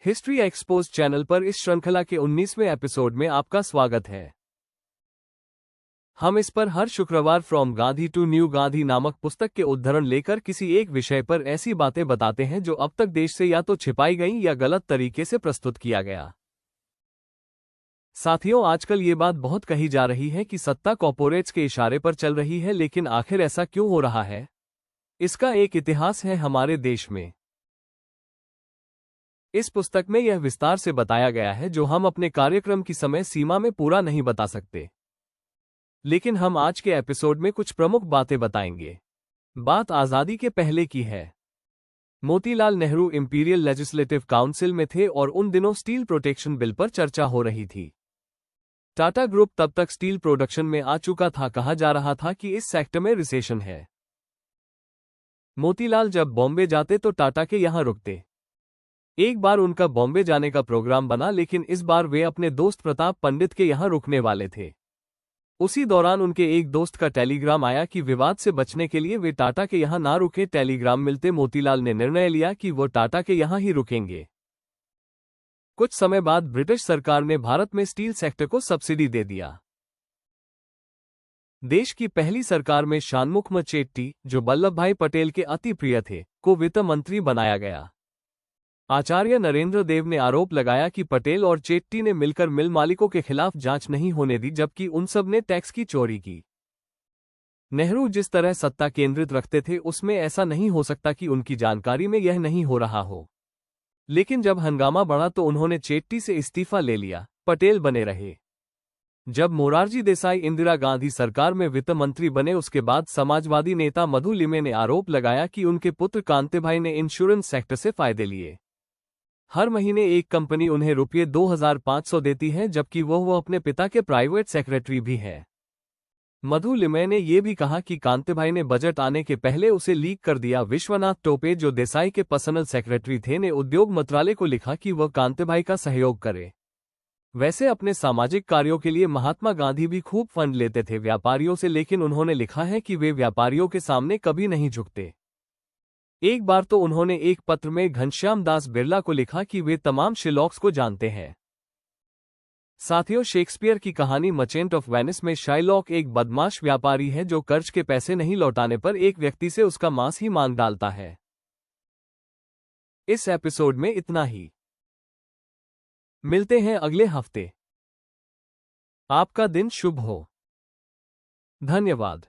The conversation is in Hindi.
हिस्ट्री एक्सपोज चैनल पर इस श्रृंखला के 19वें एपिसोड में आपका स्वागत है। हम इस पर हर शुक्रवार from Gandhi to new Gandhi नामक पुस्तक के उद्धरण लेकर किसी एक विषय पर ऐसी बातें बताते हैं जो अब तक देश से या तो छिपाई गई या गलत तरीके से प्रस्तुत किया गया। साथियों, आजकल ये बात बहुत कही जा रही है कि सत्ता कॉर्पोरेट्स के इशारे पर चल रही है, लेकिन आखिर ऐसा क्यों हो रहा है? इसका एक इतिहास है हमारे देश में। इस पुस्तक में यह विस्तार से बताया गया है जो हम अपने कार्यक्रम की समय सीमा में पूरा नहीं बता सकते, लेकिन हम आज के एपिसोड में कुछ प्रमुख बातें बताएंगे। बात आज़ादी के पहले की है। Motilal Nehru imperial legislative council में थे और उन दिनों स्टील प्रोटेक्शन बिल पर चर्चा हो रही थी। टाटा ग्रुप तब तक स्टील प्रोडक्शन में आ चुका था। कहा जा रहा था कि इस सेक्टर में रिसेशन है। मोतीलाल जब बॉम्बे जाते तो टाटा के यहां रुकते। एक बार उनका बॉम्बे जाने का प्रोग्राम बना, लेकिन इस बार वे अपने दोस्त प्रताप पंडित के यहां रुकने वाले थे। उसी दौरान उनके एक दोस्त का टेलीग्राम आया कि विवाद से बचने के लिए वे टाटा के यहां ना रुके। टेलीग्राम मिलते मोतीलाल ने निर्णय लिया कि वो टाटा के यहां ही रुकेंगे। कुछ समय बाद ब्रिटिश सरकार ने भारत में स्टील सेक्टर को सब्सिडी दे दिया। देश की पहली सरकार में शानमुखम चेट्टी, जो वल्लभ भाई पटेल के अति प्रिय थे, को वित्त मंत्री बनाया गया। आचार्य नरेंद्र देव ने आरोप लगाया कि पटेल और चेट्टी ने मिलकर मिल मालिकों के खिलाफ जांच नहीं होने दी, जबकि उन सब ने टैक्स की चोरी की। नेहरू जिस तरह सत्ता केंद्रित रखते थे उसमें ऐसा नहीं हो सकता कि उनकी जानकारी में यह नहीं हो रहा हो। लेकिन जब हंगामा बढ़ा तो उन्होंने चेट्टी से इस्तीफा ले लिया, पटेल बने रहे। जब मोरारजी देसाई इंदिरा गांधी सरकार में वित्त मंत्री बने, उसके बाद समाजवादी नेता मधु लिमे ने आरोप लगाया कि उनके पुत्र कांतेभाई ने इंश्योरेंस सेक्टर से फायदे लिए। हर महीने एक कंपनी उन्हें रुपये 2500 देती है, जबकि वो अपने पिता के प्राइवेट सेक्रेटरी भी है। मधु लिमे ने यह भी कहा कि कांतेभाई ने बजट आने के पहले उसे लीक कर दिया। विश्वनाथ टोपे, जो देसाई के पर्सनल सेक्रेटरी थे, ने उद्योग मंत्रालय को लिखा कि वह कांतेभाई का सहयोग करे। वैसे अपने सामाजिक कार्यों के लिए महात्मा गांधी भी खूब फंड लेते थे व्यापारियों से, लेकिन उन्होंने लिखा है कि वे व्यापारियों के सामने कभी नहीं झुकते। एक बार तो उन्होंने एक पत्र में घनश्याम दास बिरला को लिखा कि वे तमाम शिलॉक्स को जानते हैं। साथियों, शेक्सपियर की कहानी मर्चेंट ऑफ वेनिस में शाइलॉक एक बदमाश व्यापारी है जो कर्ज के पैसे नहीं लौटाने पर एक व्यक्ति से उसका मांस ही मांग डालता है। इस एपिसोड में इतना ही। मिलते हैं अगले हफ्ते। आपका दिन शुभ हो। धन्यवाद।